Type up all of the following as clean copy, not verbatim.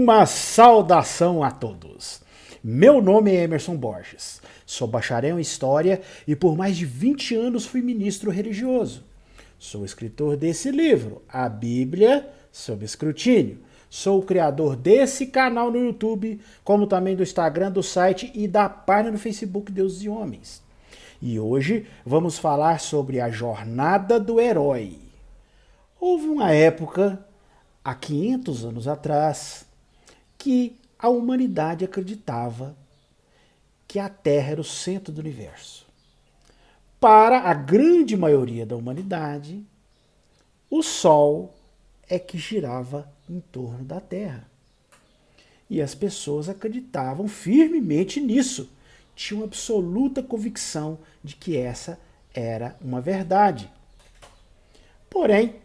Uma saudação a todos. Meu nome é Emerson Borges, sou bacharel em História e por mais de 20 anos fui ministro religioso. Sou escritor desse livro, A Bíblia sob Escrutínio. Sou o criador desse canal no YouTube, como também do Instagram, do site e da página no Facebook Deus e Homens. E hoje vamos falar sobre a jornada do herói. Houve uma época, há 500 anos atrás, que a humanidade acreditava que a Terra era o centro do universo. Para a grande maioria da humanidade, o Sol é que girava em torno da Terra. E as pessoas acreditavam firmemente nisso. Tinham absoluta convicção de que essa era uma verdade. Porém,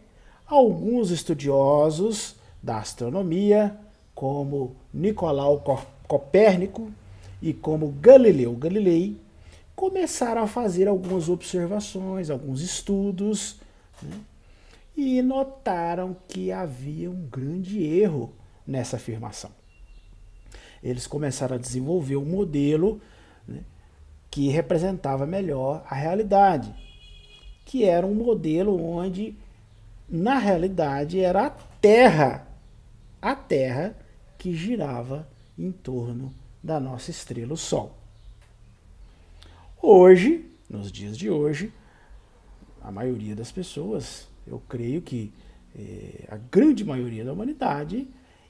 alguns estudiosos da astronomia, como Nicolau Copérnico e como Galileu Galilei, começaram a fazer algumas observações, alguns estudos, né? E notaram que havia um grande erro nessa afirmação. Eles começaram a desenvolver um modelo, né, que representava melhor a realidade, que era um modelo onde, na realidade, era a Terra que girava em torno da nossa estrela, o Sol. Hoje, nos dias de hoje, a maioria das pessoas, eu creio que a grande maioria da humanidade,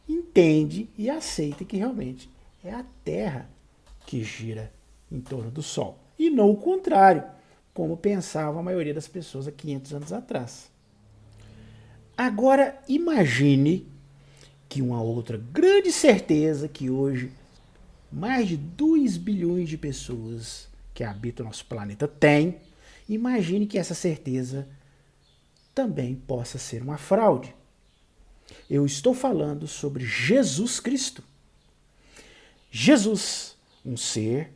entende e aceita que realmente é a Terra que gira em torno do Sol. E não o contrário, como pensava a maioria das pessoas há 500 anos atrás. Agora, imagine que uma outra grande certeza que hoje mais de 2 bilhões de pessoas que habitam o nosso planeta têm, imagine que essa certeza também possa ser uma fraude. Eu estou falando sobre Jesus Cristo. Jesus, um ser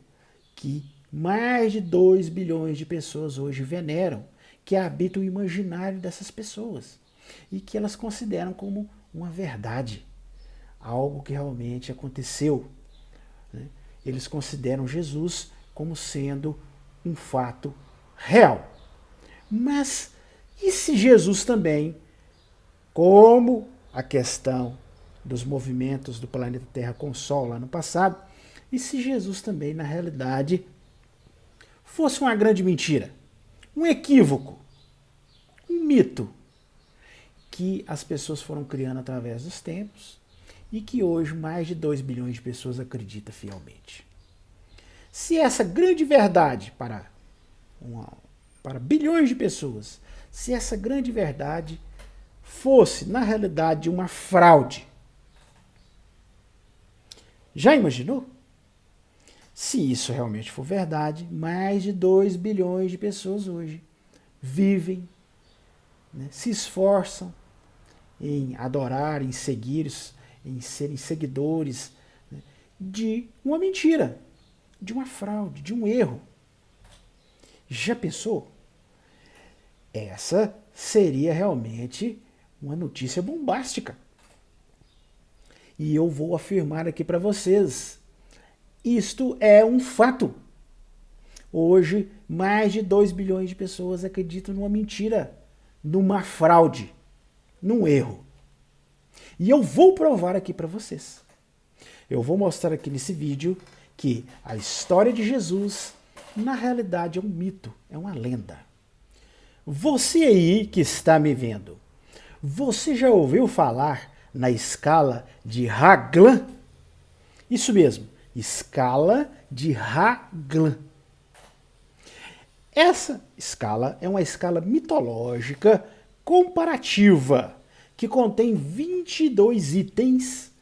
que mais de 2 bilhões de pessoas hoje veneram, que habita o imaginário dessas pessoas e que elas consideram como uma verdade, algo que realmente aconteceu. Eles consideram Jesus como sendo um fato real. Mas e se Jesus também, como a questão dos movimentos do planeta Terra com o Sol lá no passado, e se Jesus também, na realidade, fosse uma grande mentira, um equívoco, um mito, que as pessoas foram criando através dos tempos e que hoje mais de 2 bilhões de pessoas acreditam fielmente. Se essa grande verdade para bilhões de pessoas, se essa grande verdade fosse, na realidade, uma fraude, já imaginou? Se isso realmente for verdade, mais de 2 bilhões de pessoas hoje vivem, né, se esforçam em adorar, em seguir, em serem seguidores, né, de uma mentira, de uma fraude, de um erro. Já pensou? Essa seria realmente uma notícia bombástica. E eu vou afirmar aqui para vocês, isto é um fato. Hoje, mais de 2 bilhões de pessoas acreditam numa mentira, numa fraude, num erro. E eu vou provar aqui para vocês. Eu vou mostrar aqui nesse vídeo que a história de Jesus, na realidade, é um mito, é uma lenda. Você aí que está me vendo, você já ouviu falar na escala de Raglan? Isso mesmo, escala de Raglan. Essa escala é uma escala mitológica comparativa que contém 22 itens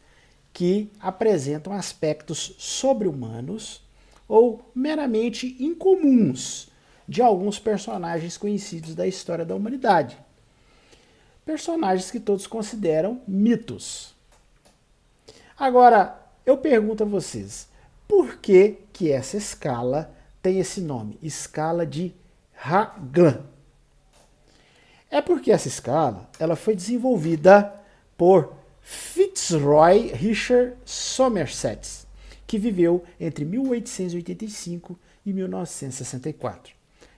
que apresentam aspectos sobre-humanos ou meramente incomuns de alguns personagens conhecidos da história da humanidade. Personagens que todos consideram mitos. Agora, eu pergunto a vocês, por que que essa escala tem esse nome, escala de Raglan? É porque essa escala ela foi desenvolvida por Fitzroy Richard Somerset, que viveu entre 1885 e 1964.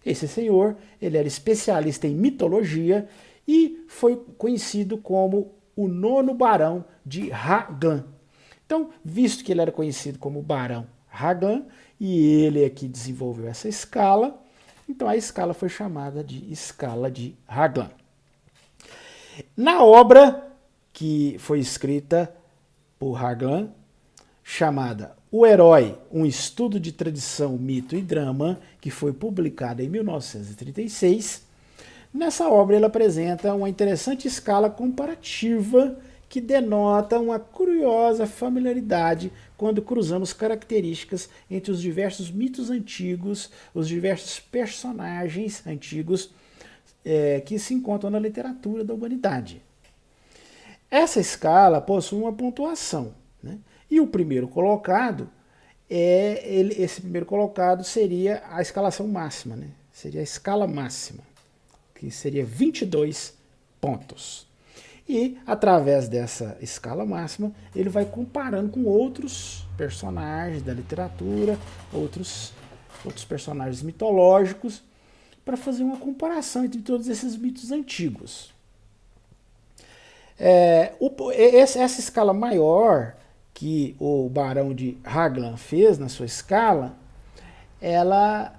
Esse senhor, ele era especialista em mitologia e foi conhecido como o nono barão de Raglan. Então, visto que ele era conhecido como Barão Raglan, e ele é que desenvolveu essa escala, então a escala foi chamada de escala de Raglan. Na obra que foi escrita por Raglan, chamada O Herói, um estudo de tradição, mito e drama, que foi publicada em 1936, nessa obra ele apresenta uma interessante escala comparativa que denota uma curiosa familiaridade quando cruzamos características entre os diversos mitos antigos, os diversos personagens antigos que se encontram na literatura da humanidade. Essa escala possui uma pontuação, né? E o primeiro colocado, esse primeiro colocado seria a escalação máxima, né? Seria a escala máxima, que seria 22 pontos. E, através dessa escala máxima, ele vai comparando com outros personagens da literatura, outros personagens mitológicos, para fazer uma comparação entre todos esses mitos antigos. Essa escala maior que o Barão de Raglan fez na sua escala, ela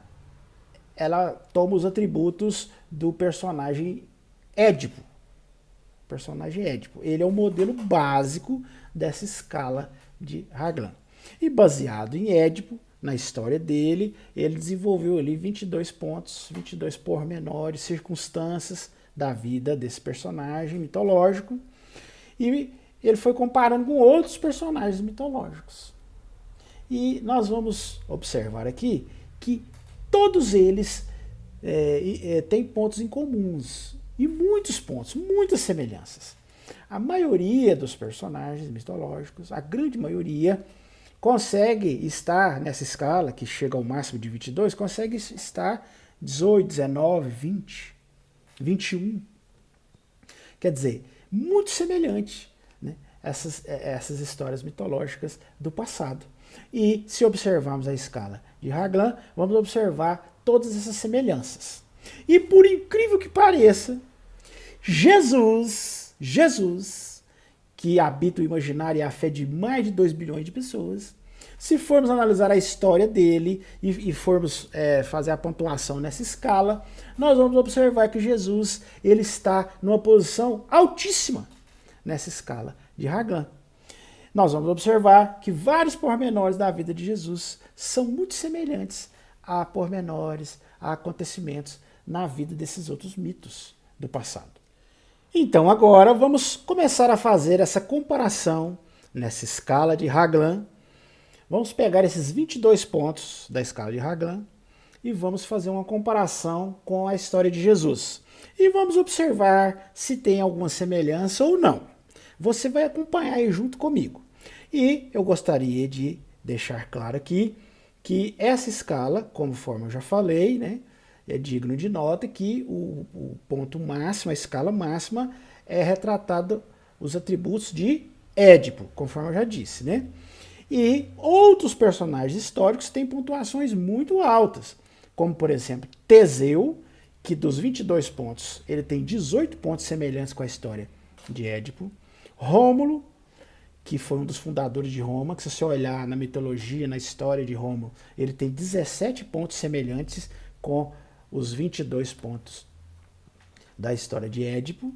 toma os atributos do personagem Édipo. Ele é o modelo básico dessa escala de Raglan. E baseado em Édipo, na história dele, ele desenvolveu ali 22 pontos, 22 pormenores, circunstâncias da vida desse personagem mitológico. E ele foi comparando com outros personagens mitológicos. E nós vamos observar aqui que todos eles têm pontos em comuns. E muitos pontos, muitas semelhanças. A maioria dos personagens mitológicos, a grande maioria, consegue estar nessa escala, que chega ao máximo de 22, consegue estar 18, 19, 20, 21. Quer dizer, muito semelhante, né? Essas histórias mitológicas do passado. E se observarmos a escala de Raglan, vamos observar todas essas semelhanças. E por incrível que pareça, Jesus, que habita o imaginário e a fé de mais de 2 bilhões de pessoas, se formos analisar a história dele e formos fazer a pontuação nessa escala, nós vamos observar que Jesus ele está numa posição altíssima nessa escala de Raglan. Nós vamos observar que vários pormenores da vida de Jesus são muito semelhantes a pormenores, a acontecimentos na vida desses outros mitos do passado. Então agora vamos começar a fazer essa comparação nessa escala de Raglan. Vamos pegar esses 22 pontos da escala de Raglan e vamos fazer uma comparação com a história de Jesus. E vamos observar se tem alguma semelhança ou não. Você vai acompanhar aí junto comigo. E eu gostaria de deixar claro aqui que essa escala, conforme eu já falei, né, é digno de nota que o ponto máximo, a escala máxima, é retratado os atributos de Édipo, conforme eu já disse, né? E outros personagens históricos têm pontuações muito altas, como por exemplo Teseu, que dos 22 pontos, ele tem 18 pontos semelhantes com a história de Édipo. Rômulo, que foi um dos fundadores de Roma, que se você olhar na mitologia, na história de Rômulo, ele tem 17 pontos semelhantes com os 22 pontos da história de Édipo.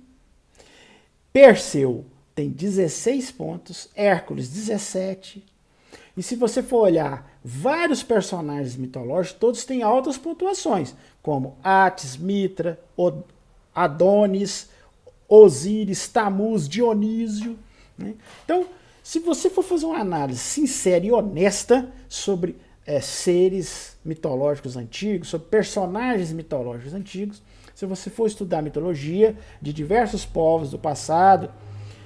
Perseu tem 16 pontos, Hércules 17. E se você for olhar vários personagens mitológicos, todos têm altas pontuações, como Átis, Mitra, Adonis, Osíris, Tamuz, Dionísio, né? Então, se você for fazer uma análise sincera e honesta sobre seres mitológicos antigos, sobre personagens mitológicos antigos, se você for estudar a mitologia de diversos povos do passado,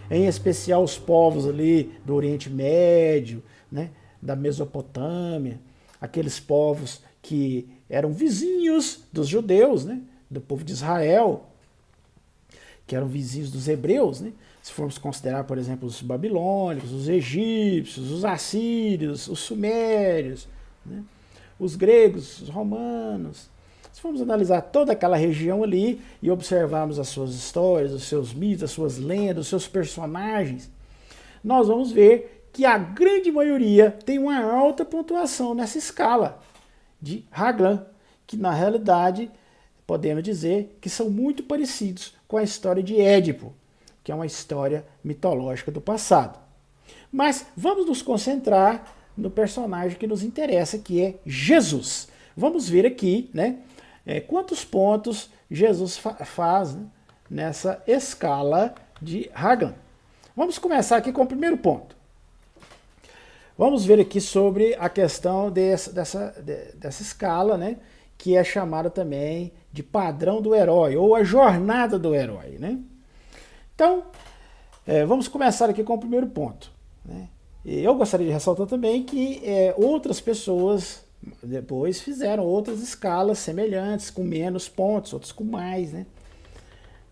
em especial os povos ali do Oriente Médio, né, da Mesopotâmia, aqueles povos que eram vizinhos dos judeus, né, do povo de Israel, que eram vizinhos dos hebreus, né? Se formos considerar, por exemplo, os babilônicos, os egípcios, os assírios, os sumérios, né? Os gregos, os romanos. Se formos analisar toda aquela região ali e observarmos as suas histórias, os seus mitos, as suas lendas, os seus personagens, nós vamos ver que a grande maioria tem uma alta pontuação nessa escala de Raglan, que na realidade podemos dizer que são muito parecidos com a história de Édipo, que é uma história mitológica do passado. Mas vamos nos concentrar no personagem que nos interessa, que é Jesus. Vamos ver aqui, né, quantos pontos Jesus faz, né, nessa escala de Raglan. Vamos começar aqui com o primeiro ponto. Vamos ver aqui sobre a questão dessa escala, né, que é chamada também de padrão do herói, ou a jornada do herói, né? Então, vamos começar aqui com o primeiro ponto, né? Eu gostaria de ressaltar também que outras pessoas depois fizeram outras escalas semelhantes, com menos pontos, outros com mais, né?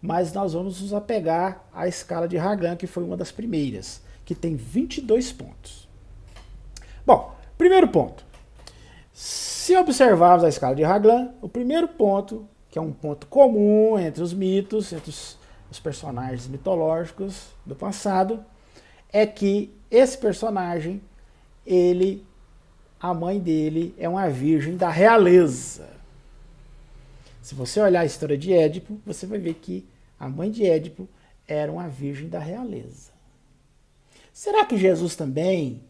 Mas nós vamos nos apegar à escala de Raglan, que foi uma das primeiras, que tem 22 pontos. Bom, primeiro ponto. Se observarmos a escala de Raglan, o primeiro ponto, que é um ponto comum entre os mitos, entre os personagens mitológicos do passado, é que esse personagem, a mãe dele é uma virgem da realeza. Se você olhar a história de Édipo, você vai ver que a mãe de Édipo era uma virgem da realeza. Será que Jesus também,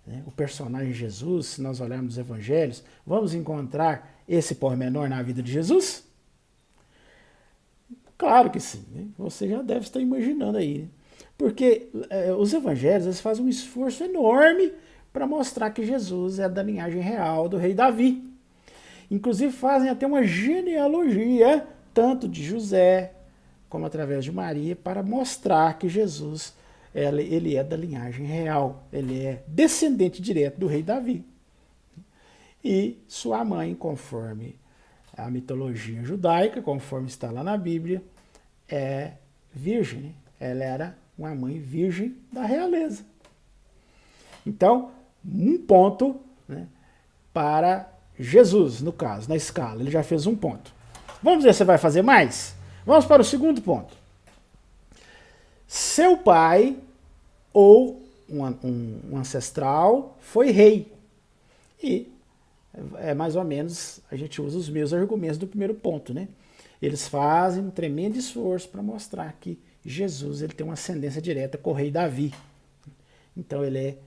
né, o personagem Jesus, se nós olharmos os evangelhos, vamos encontrar esse pormenor na vida de Jesus? Claro que sim, né? Você já deve estar imaginando aí, né? Porque os evangelhos eles fazem um esforço enorme para mostrar que Jesus é da linhagem real do rei Davi. Inclusive fazem até uma genealogia, tanto de José como através de Maria, para mostrar que Jesus ele é da linhagem real, ele é descendente direto do rei Davi. E sua mãe, conforme a mitologia judaica, conforme está lá na Bíblia, é virgem, né? Ela era uma mãe virgem da realeza. Então, um ponto, né, para Jesus, no caso, na escala. Ele já fez um ponto. Vamos ver se vai fazer mais? Vamos para o segundo ponto. Seu pai ou um ancestral foi rei. E mais ou menos a gente usa os mesmos argumentos do primeiro ponto, né? Eles fazem um tremendo esforço para mostrar que Jesus ele tem uma ascendência direta com o rei Davi. Então ele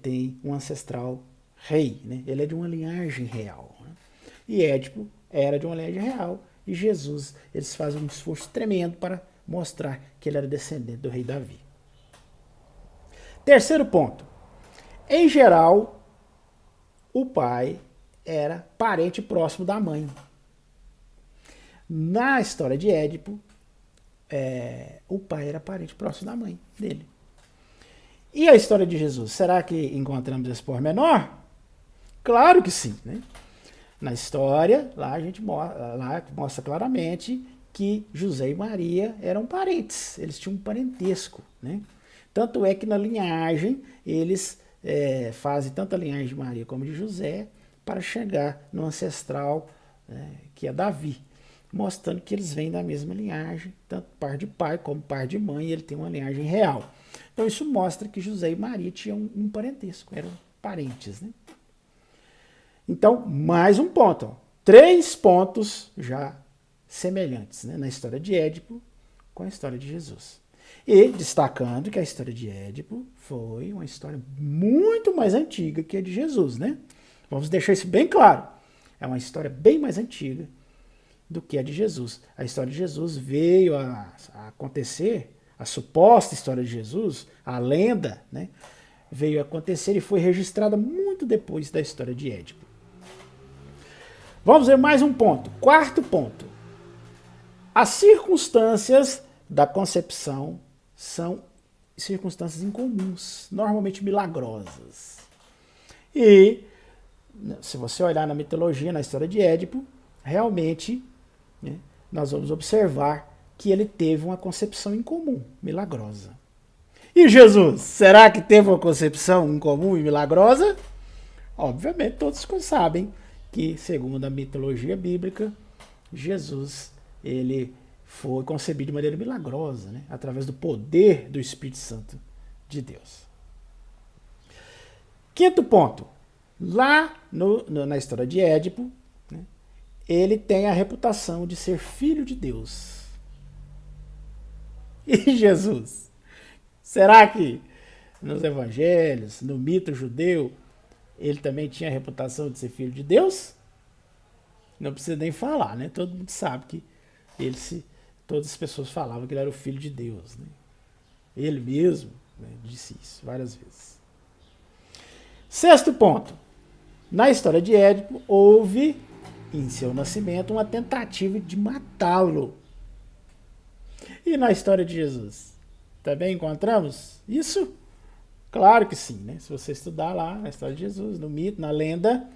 tem um ancestral rei, né? Ele é de uma linhagem real. Né? E Édipo era de uma linhagem real. E Jesus, eles fazem um esforço tremendo para mostrar que ele era descendente do rei Davi. Terceiro ponto. Em geral, o pai era parente próximo da mãe. Na história de Édipo, o pai era parente próximo da mãe dele. E a história de Jesus? Será que encontramos esse pormenor? Claro que sim, né? Na história, lá a gente mostra claramente que José e Maria eram parentes, eles tinham um parentesco, né? Tanto é que na linhagem, eles fazem tanto a linhagem de Maria como de José para chegar no ancestral, que é Davi, mostrando que eles vêm da mesma linhagem, tanto par de pai como par de mãe, e ele tem uma linhagem real. Então isso mostra que José e Maria tinham um parentesco, eram parentes, né? Então, mais um ponto. Ó. 3 pontos já semelhantes, né, na história de Édipo com a história de Jesus. E destacando que a história de Édipo foi uma história muito mais antiga que a de Jesus, né? Vamos deixar isso bem claro. É uma história bem mais antiga do que a de Jesus. A história de Jesus veio a acontecer, a suposta história de Jesus, a lenda, né, veio a acontecer e foi registrada muito depois da história de Édipo. Vamos ver mais um ponto. Quarto ponto. As circunstâncias da concepção são circunstâncias incomuns, normalmente milagrosas. E, se você olhar na mitologia, na história de Édipo, realmente, né, nós vamos observar que ele teve uma concepção incomum, milagrosa. E Jesus, será que teve uma concepção incomum e milagrosa? Obviamente todos sabem que, segundo a mitologia bíblica, Jesus, ele foi concebido de maneira milagrosa, né? Através do poder do Espírito Santo de Deus. Quinto ponto. Lá na história de Édipo, né, ele tem a reputação de ser filho de Deus. E Jesus? Será que nos evangelhos, no mito judeu, ele também tinha a reputação de ser filho de Deus? Não precisa nem falar, né? Todo mundo sabe que todas as pessoas falavam que ele era o filho de Deus, né? Ele mesmo, né, disse isso várias vezes. Sexto ponto. Na história de Édipo, houve, em seu nascimento, uma tentativa de matá-lo. E na história de Jesus? Também encontramos isso? Claro que sim, né? Se você estudar lá na história de Jesus, no mito, na lenda,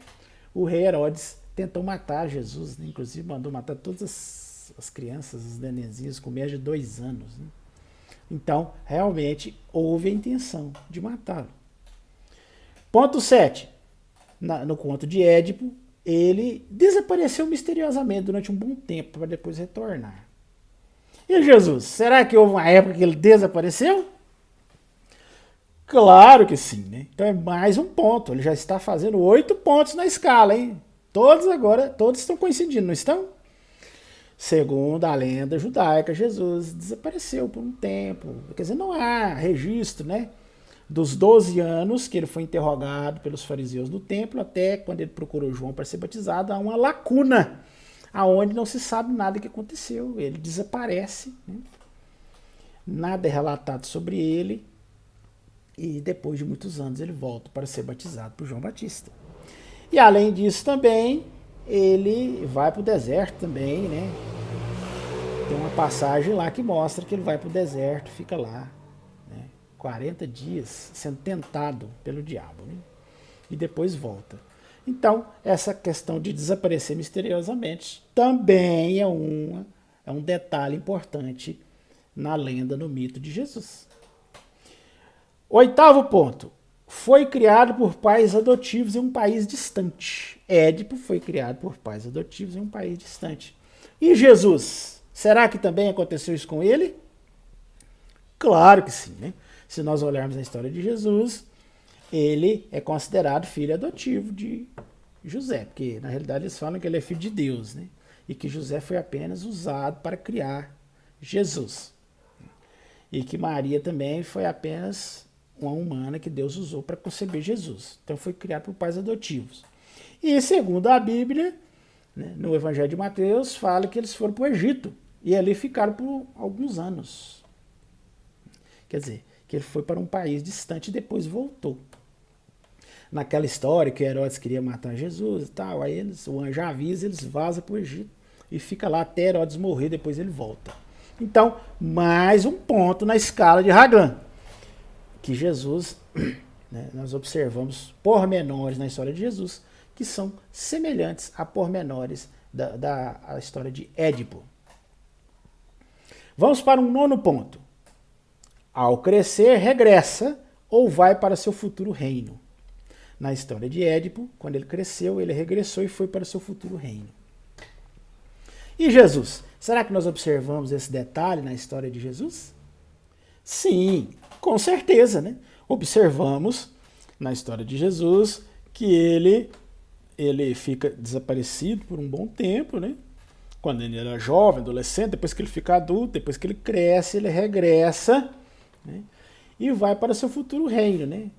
o rei Herodes tentou matar Jesus, né? Inclusive mandou matar todas as crianças, os nenenzinhos com menos de 2 anos. Né? Então, realmente, houve a intenção de matá-lo. Ponto 7. No conto de Édipo, ele desapareceu misteriosamente durante um bom tempo para depois retornar. E Jesus, será que houve uma época que ele desapareceu? Claro que sim, né? Então é mais um ponto. Ele já está fazendo 8 pontos na escala, hein? Todos estão coincidindo, não estão? Segundo a lenda judaica, Jesus desapareceu por um tempo. Quer dizer, não há registro, né? Dos 12 anos que ele foi interrogado pelos fariseus do templo até quando ele procurou João para ser batizado, há uma lacuna, aonde não se sabe nada que aconteceu. Ele desaparece, né? Nada é relatado sobre ele, e depois de muitos anos ele volta para ser batizado por João Batista. E além disso também, ele vai para o deserto também, né? Tem uma passagem lá que mostra que ele vai para o deserto, fica lá, né? 40 dias sendo tentado pelo diabo, né? E depois volta. Então, essa questão de desaparecer misteriosamente também é um detalhe importante na lenda, no mito de Jesus. Oitavo ponto. Foi criado por pais adotivos em um país distante. Édipo foi criado por pais adotivos em um país distante. E Jesus? Será que também aconteceu isso com ele? Claro que sim, né? Se nós olharmos a história de Jesus, ele é considerado filho adotivo de José, porque na realidade eles falam que ele é filho de Deus, né? E que José foi apenas usado para criar Jesus. E que Maria também foi apenas uma humana que Deus usou para conceber Jesus. Então foi criado por pais adotivos. E segundo a Bíblia, né, no Evangelho de Mateus, fala que eles foram para o Egito e ali ficaram por alguns anos. Quer dizer, que ele foi para um país distante e depois voltou. Naquela história que Herodes queria matar Jesus e tal, aí o anjo avisa, eles vazam para o Egito e fica lá até Herodes morrer, depois ele volta. Então, mais um ponto na escala de Hagan, que Jesus, né, nós observamos pormenores na história de Jesus, que são semelhantes a pormenores da história de Édipo. Vamos para um nono ponto. Ao crescer, regressa ou vai para seu futuro reino. Na história de Édipo, quando ele cresceu, ele regressou e foi para seu futuro reino. E Jesus? Será que nós observamos esse detalhe na história de Jesus? Sim, com certeza, né? Observamos na história de Jesus que ele fica desaparecido por um bom tempo, né? Quando ele era jovem, adolescente, depois que ele fica adulto, depois que ele cresce, ele regressa, né? E vai para seu futuro reino, né?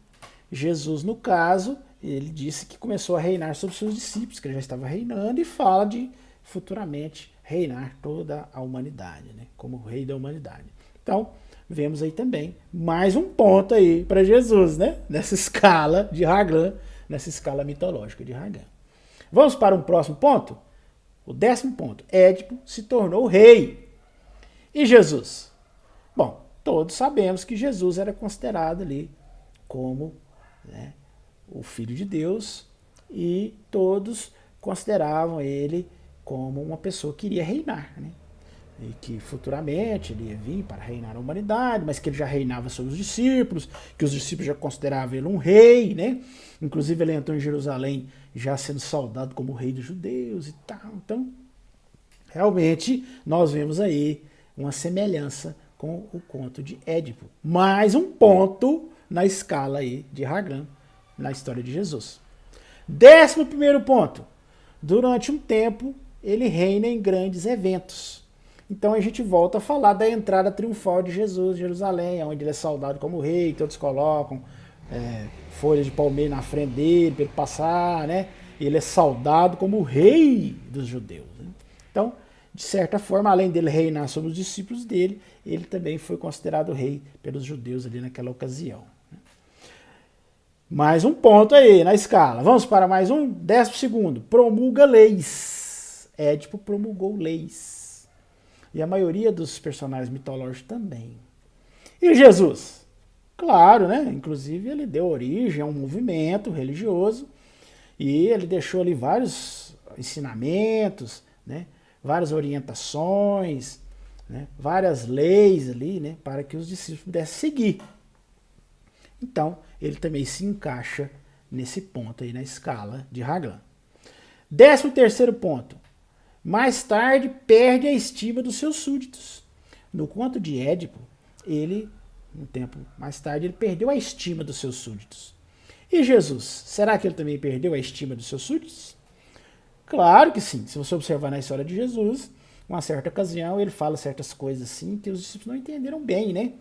Jesus, no caso, ele disse que começou a reinar sobre seus discípulos, que ele já estava reinando, e fala de futuramente reinar toda a humanidade, né? Como rei da humanidade. Então, vemos aí também mais um ponto aí para Jesus, né? Nessa escala de Hagan, nessa escala mitológica de Hagan. Vamos para um próximo ponto? O 10º ponto. Édipo se tornou rei. E Jesus? Bom, todos sabemos que Jesus era considerado ali como, né, o Filho de Deus, e todos consideravam ele como uma pessoa que iria reinar, né? e que futuramente ele ia vir para reinar a humanidade, mas que ele já reinava sobre os discípulos, que os discípulos já consideravam ele um rei, né? Inclusive ele entrou em Jerusalém já sendo saudado como rei dos judeus e tal. Então, realmente, nós vemos aí uma semelhança com o conto de Édipo. Mais um ponto na escala aí de Haglan, na história de Jesus. 11º ponto. Durante um tempo, ele reina em grandes eventos. Então a gente volta a falar da entrada triunfal de Jesus em Jerusalém, onde ele é saudado como rei, todos colocam folhas de palmeira na frente dele para ele passar, né? Ele é saudado como o rei dos judeus. Né? Então, de certa forma, além dele reinar sobre os discípulos dele, ele também foi considerado rei pelos judeus ali naquela ocasião. Mais um ponto aí na escala. Vamos para mais um. 12º. Promulga leis. Édipo promulgou leis. E a maioria dos personagens mitológicos também. E Jesus? Claro, né? Inclusive ele deu origem a um movimento religioso e ele deixou ali vários ensinamentos, né? Várias orientações, né? Várias leis ali, né? Para que os discípulos pudessem seguir. Então, ele também se encaixa nesse ponto aí na escala de Haglan. 13º ponto. Mais tarde, perde a estima dos seus súditos. No conto de Édipo, ele, um tempo mais tarde, ele perdeu a estima dos seus súditos. E Jesus? Será que ele também perdeu a estima dos seus súditos? Claro que sim. Se você observar na história de Jesus, uma certa ocasião, ele fala certas coisas assim que os discípulos não entenderam bem, né?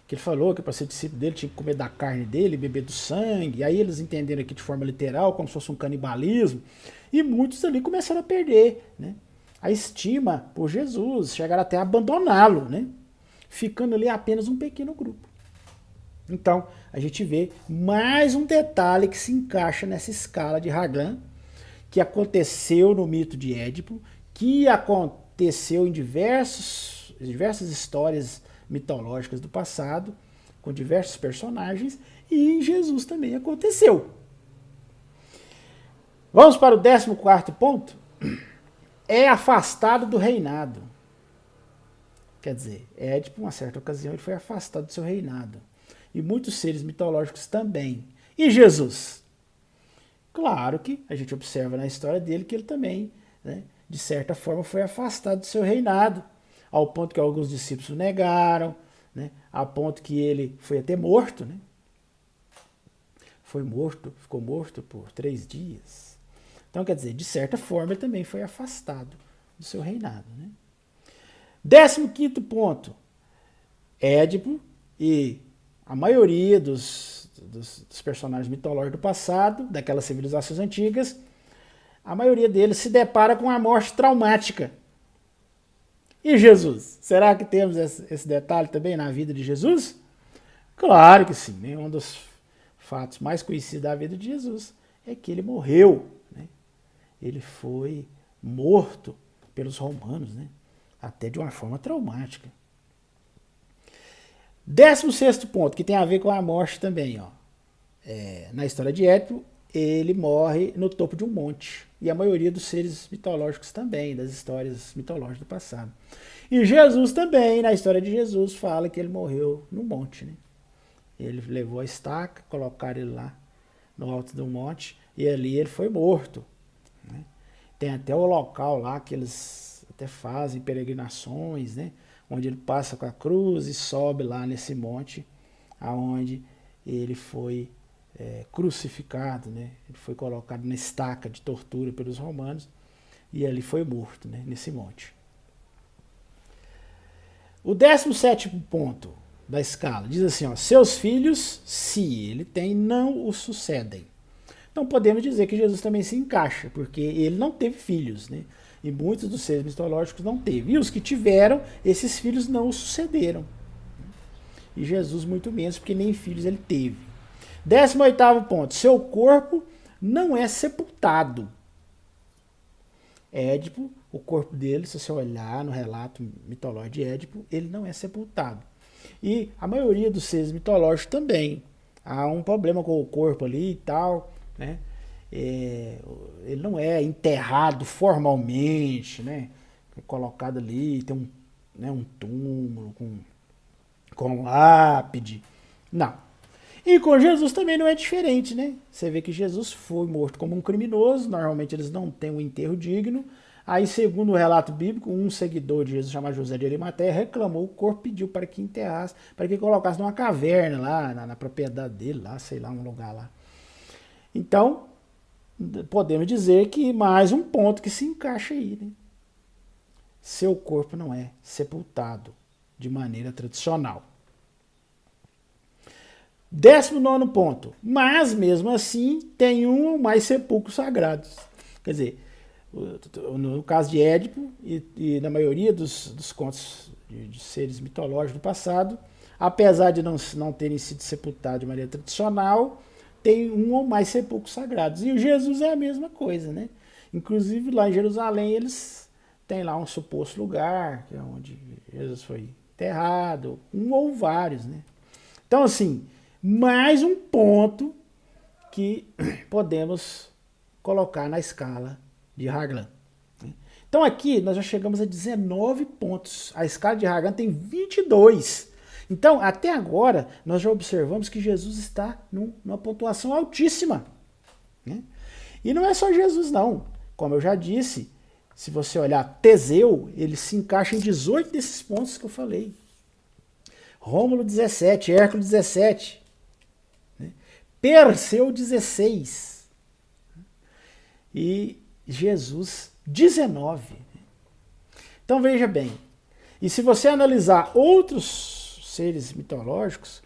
Que ele falou que para ser discípulo dele tinha que comer da carne dele, beber do sangue. Aí eles entenderam aqui de forma literal, como se fosse um canibalismo. E muitos ali começaram a perder, né, a estima por Jesus, chegaram até a abandoná-lo, né, ficando ali apenas um pequeno grupo. Então, a gente vê mais um detalhe que se encaixa nessa escala de Haglan, que aconteceu no mito de Édipo, que aconteceu em diversas histórias mitológicas do passado, com diversos personagens, e em Jesus também aconteceu. Vamos para o 14º ponto. É afastado do reinado. Quer dizer, Édipo, uma certa ocasião, ele foi afastado do seu reinado. E muitos seres mitológicos também. E Jesus? Claro que a gente observa na história dele que ele também, né, de certa forma, foi afastado do seu reinado, ao ponto que alguns discípulos o negaram, né, a ponto que ele foi até morto, né? Foi morto, ficou morto por 3 dias. Então, quer dizer, de certa forma, ele também foi afastado do seu reinado. Né? 15º ponto. Édipo e a maioria dos personagens mitológicos do passado, daquelas civilizações antigas, a maioria deles se depara com a morte traumática. E Jesus? Será que temos esse detalhe também na vida de Jesus? Claro que sim. Né? Um dos fatos mais conhecidos da vida de Jesus é que ele morreu. Né? Ele foi morto pelos romanos, né? Até de uma forma traumática. 16º ponto, que tem a ver com a morte também. Ó. Na história de Édipo, ele morre no topo de um monte. E a maioria dos seres mitológicos também, das histórias mitológicas do passado. E Jesus também, na história de Jesus, fala que ele morreu no monte. Né? Ele levou a estaca, colocaram ele lá no alto do monte, e ali ele foi morto. Né? Tem até o local lá que eles até fazem peregrinações, né? Onde ele passa com a cruz e sobe lá nesse monte, aonde ele foi crucificado, né? Ele foi colocado na estaca de tortura pelos romanos e ali foi morto, né? Nesse monte. O 17º ponto da escala diz assim, ó, seus filhos, se ele tem, não o sucedem. Então podemos dizer que Jesus também se encaixa, porque ele não teve filhos, né? E muitos dos seres mitológicos não teve. E os que tiveram, esses filhos não o sucederam. E Jesus muito menos, porque nem filhos ele teve. 18º ponto. Seu corpo não é sepultado. Édipo, o corpo dele, se você olhar no relato mitológico de Édipo, ele não é sepultado. E a maioria dos seres mitológicos também. Há um problema com o corpo ali e tal, né? Ele não é enterrado formalmente, né? É colocado ali, tem né, um túmulo com lápide. Não. E com Jesus também não é diferente, né? Você vê que Jesus foi morto como um criminoso, normalmente eles não têm um enterro digno. Aí, segundo o relato bíblico, um seguidor de Jesus, chamado José de Arimateia, reclamou o corpo, pediu para que enterrasse, para que colocasse numa caverna lá, na propriedade dele, lá, sei lá, um lugar lá. Então, podemos dizer que mais um ponto que se encaixa aí, né? Seu corpo não é sepultado de maneira tradicional. 19º ponto. Mas, mesmo assim, tem um ou mais sepulcros sagrados. Quer dizer, no caso de Édipo e na maioria dos contos de seres mitológicos do passado, apesar de não terem sido sepultados de maneira tradicional, tem um ou mais sepulcros sagrados. E o Jesus é a mesma coisa, né? Inclusive, lá em Jerusalém, eles têm lá um suposto lugar, que é onde Jesus foi enterrado, um ou vários, né? Então, assim, mais um ponto que podemos colocar na escala de Raglan. Então aqui nós já chegamos a 19 pontos. A escala de Raglan tem 22. Então, até agora, nós já observamos que Jesus está numa pontuação altíssima. Né? E não é só Jesus, não. Como eu já disse, se você olhar Teseu, ele se encaixa em 18 desses pontos que eu falei. Rômulo 17, Hércules 17, né? Perseu 16 e Jesus 19. Então veja bem, e se você analisar outros seres mitológicos,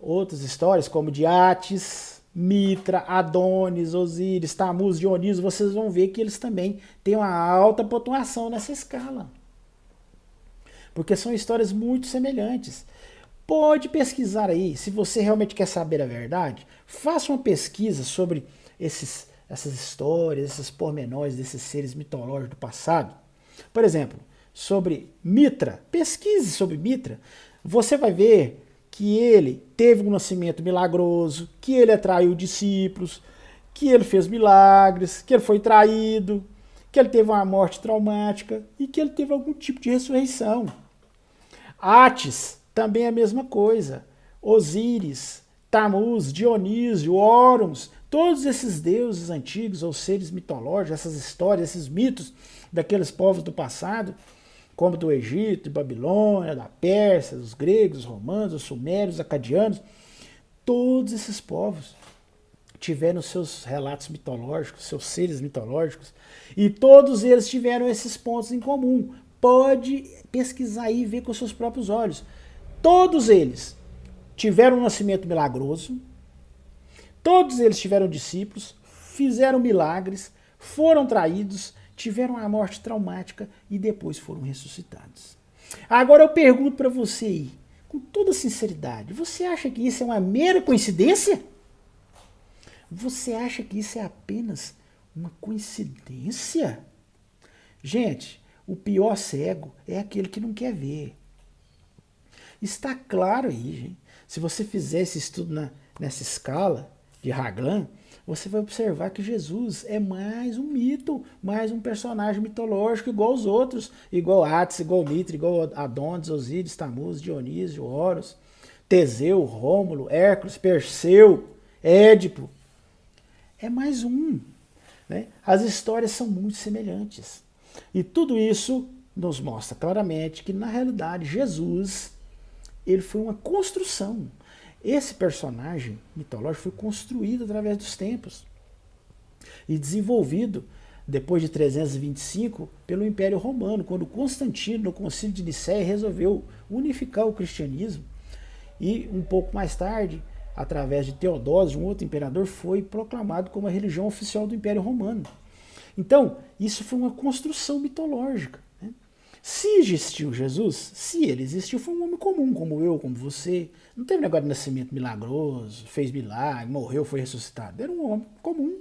outras histórias como de Átis, Mitra, Adonis, Osíris, Tamuz, Dioniso, vocês vão ver que eles também têm uma alta pontuação nessa escala. Porque são histórias muito semelhantes. Pode pesquisar aí, se você realmente quer saber a verdade, faça uma pesquisa sobre essas histórias, esses pormenores desses seres mitológicos do passado. Por exemplo, sobre Mitra, pesquise sobre Mitra, você vai ver que ele teve um nascimento milagroso, que ele atraiu discípulos, que ele fez milagres, que ele foi traído, que ele teve uma morte traumática e que ele teve algum tipo de ressurreição. Átis também é a mesma coisa. Osíris, Tamuz, Dionísio, Órons, todos esses deuses antigos ou seres mitológicos, essas histórias, esses mitos daqueles povos do passado, como do Egito, Babilônia, da Pérsia, os gregos, os romanos, os sumérios, os acadianos, todos esses povos tiveram seus relatos mitológicos, seus seres mitológicos, e todos eles tiveram esses pontos em comum. Pode pesquisar aí e ver com seus próprios olhos. Todos eles tiveram um nascimento milagroso, todos eles tiveram discípulos, fizeram milagres, foram traídos, tiveram a morte traumática e depois foram ressuscitados. Agora eu pergunto para você aí, com toda sinceridade, você acha que isso é uma mera coincidência? Você acha que isso é apenas uma coincidência? Gente, o pior cego é aquele que não quer ver. Está claro aí, gente. Se você fizer esse estudo nessa escala de Raglan, você vai observar que Jesus é mais um mito, mais um personagem mitológico igual aos outros, igual Átis, igual Mitra, igual Adonis, Osíris, Tamuz, Dionísio, Horus, Teseu, Rômulo, Hércules, Perseu, Édipo. É mais um. Né? As histórias são muito semelhantes. E tudo isso nos mostra claramente que, na realidade, Jesus ele foi uma construção. Esse personagem mitológico foi construído através dos tempos e desenvolvido depois de 325 pelo Império Romano, quando Constantino, no Concílio de Nicéia, resolveu unificar o cristianismo. E um pouco mais tarde, através de Teodósio, um outro imperador, foi proclamado como a religião oficial do Império Romano. Então, isso foi uma construção mitológica. Né? Se existiu Jesus, se ele existiu, foi um homem comum, como eu, como você. Não teve negócio de nascimento milagroso, fez milagre, morreu, foi ressuscitado. Era um homem comum,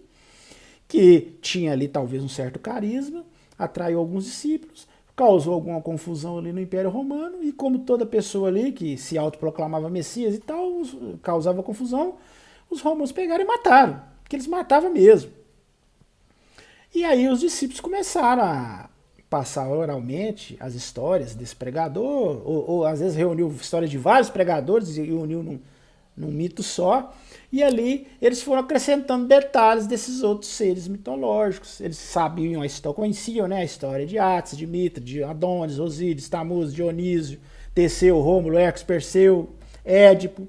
que tinha ali talvez um certo carisma, atraiu alguns discípulos, causou alguma confusão ali no Império Romano, e como toda pessoa ali que se autoproclamava Messias e tal, causava confusão, os romanos pegaram e mataram, porque eles matavam mesmo. E aí os discípulos começaram a passar oralmente as histórias desse pregador, ou às vezes reuniu histórias de vários pregadores e uniu num mito só, e ali eles foram acrescentando detalhes desses outros seres mitológicos. Eles sabiam a história, conheciam, né, a história de Átis, de Mitra, de Adonis, Osíris, Tamuz, Dionísio, Teseu, Rômulo, Hércules, Perseu, Édipo,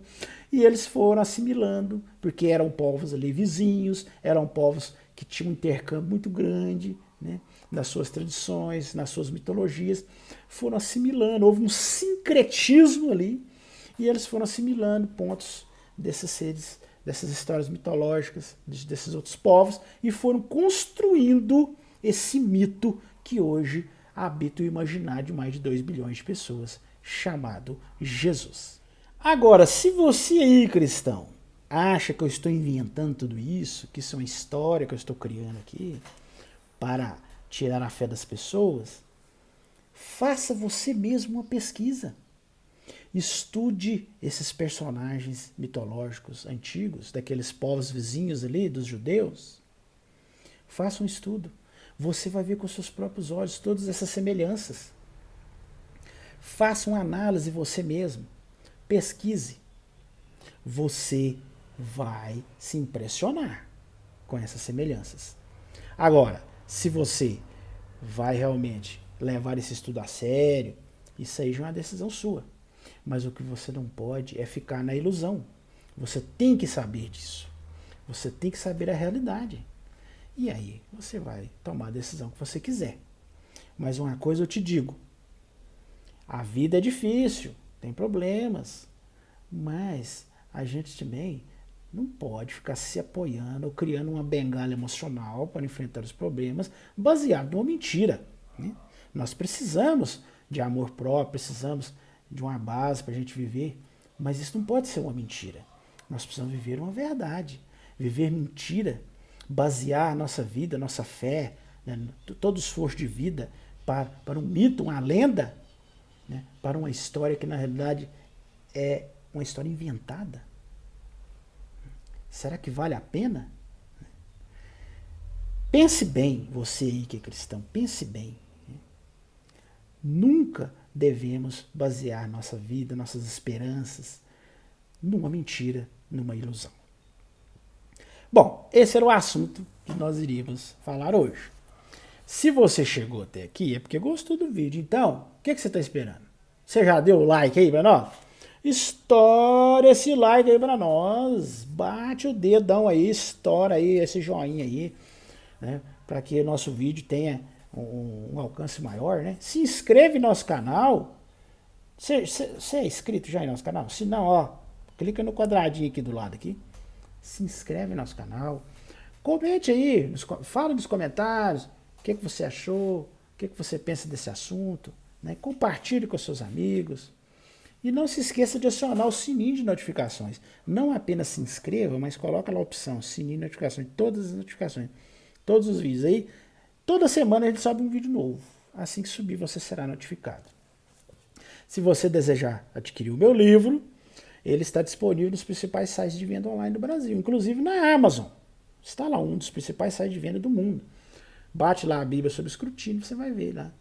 e eles foram assimilando, porque eram povos ali vizinhos, eram povos que tinham um intercâmbio muito grande, né, nas suas tradições, nas suas mitologias, foram assimilando, houve um sincretismo ali, e eles foram assimilando pontos desses seres, dessas histórias mitológicas, desses outros povos, e foram construindo esse mito que hoje habita o imaginário de mais de 2 bilhões de pessoas, chamado Jesus. Agora, se você aí, cristão, acha que eu estou inventando tudo isso, que isso é uma história que eu estou criando aqui, para tirar a fé das pessoas, faça você mesmo uma pesquisa. Estude esses personagens mitológicos antigos, daqueles povos vizinhos ali, dos judeus. Faça um estudo. Você vai ver com seus próprios olhos todas essas semelhanças. Faça uma análise você mesmo. Pesquise. Você vai se impressionar com essas semelhanças. Agora, se você vai realmente levar esse estudo a sério, isso aí já é uma decisão sua. Mas o que você não pode é ficar na ilusão. Você tem que saber disso. Você tem que saber a realidade. E aí você vai tomar a decisão que você quiser. Mas uma coisa eu te digo. A vida é difícil, tem problemas. Mas a gente também não pode ficar se apoiando ou criando uma bengala emocional para enfrentar os problemas baseado numa mentira, né? Nós precisamos de amor próprio, precisamos de uma base para a gente viver, mas isso não pode ser uma mentira. Nós precisamos viver uma verdade. Viver mentira, basear a nossa vida, a nossa fé, né, todo o esforço de vida para um mito, uma lenda, né, para uma história que na realidade é uma história inventada. Será que vale a pena? Pense bem, você aí que é cristão, pense bem. Nunca devemos basear nossa vida, nossas esperanças, numa mentira, numa ilusão. Bom, esse era o assunto que nós iríamos falar hoje. Se você chegou até aqui, é porque gostou do vídeo. Então, o que você está esperando? Você já deu o like aí para nós? Estoura esse like aí para nós. Bate o dedão aí, estoura aí esse joinha aí, né? Para que o nosso vídeo tenha um alcance maior, né? Se inscreve no nosso canal. Você é inscrito já em nosso canal? Se não, ó, clica no quadradinho aqui do lado aqui. Se inscreve no nosso canal. Comente aí, fala nos comentários o que você achou, o que você pensa desse assunto, né? Compartilhe com seus amigos. E não se esqueça de acionar o sininho de notificações. Não apenas se inscreva, mas coloca lá a opção sininho de notificações, todas as notificações, todos os vídeos aí. Toda semana a gente sobe um vídeo novo. Assim que subir, você será notificado. Se você desejar adquirir o meu livro, ele está disponível nos principais sites de venda online do Brasil, inclusive na Amazon. Está lá um dos principais sites de venda do mundo. Bate lá a Bíblia sob escrutínio, você vai ver lá.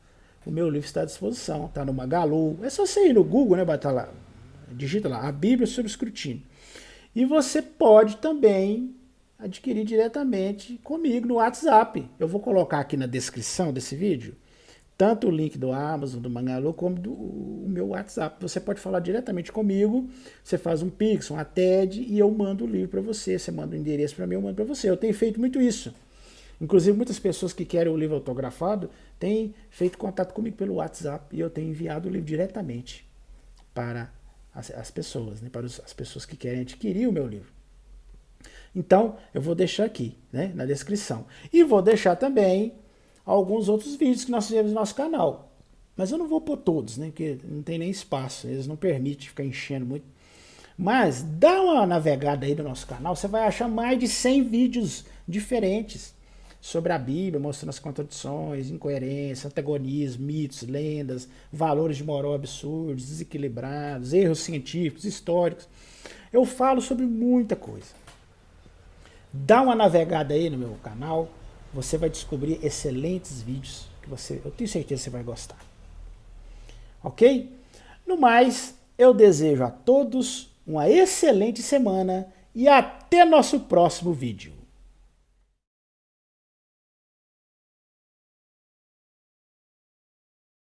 O meu livro está à disposição, está no Magalu. É só você ir no Google, né, bata lá, digita lá, a Bíblia sob escrutínio. E você pode também adquirir diretamente comigo no WhatsApp. Eu vou colocar aqui na descrição desse vídeo tanto o link do Amazon, do Magalu, como o meu WhatsApp. Você pode falar diretamente comigo, você faz um Pix, uma TED e eu mando o livro para você. Você manda o endereço para mim, eu mando para você. Eu tenho feito muito isso. Inclusive, muitas pessoas que querem o livro autografado têm feito contato comigo pelo WhatsApp e eu tenho enviado o livro diretamente para as pessoas, né, para as pessoas que querem adquirir o meu livro. Então, eu vou deixar aqui, né, na descrição. E vou deixar também alguns outros vídeos que nós fizemos no nosso canal. Mas eu não vou pôr todos, né, porque não tem nem espaço, eles não permitem ficar enchendo muito. Mas dá uma navegada aí no nosso canal, você vai achar mais de 100 vídeos diferentes sobre a Bíblia, mostrando as contradições, incoerências, antagonismos, mitos, lendas, valores de moral absurdos, desequilibrados, erros científicos, históricos. Eu falo sobre muita coisa. Dá uma navegada aí no meu canal, você vai descobrir excelentes vídeos eu tenho certeza que você vai gostar. Ok? No mais, eu desejo a todos uma excelente semana e até nosso próximo vídeo.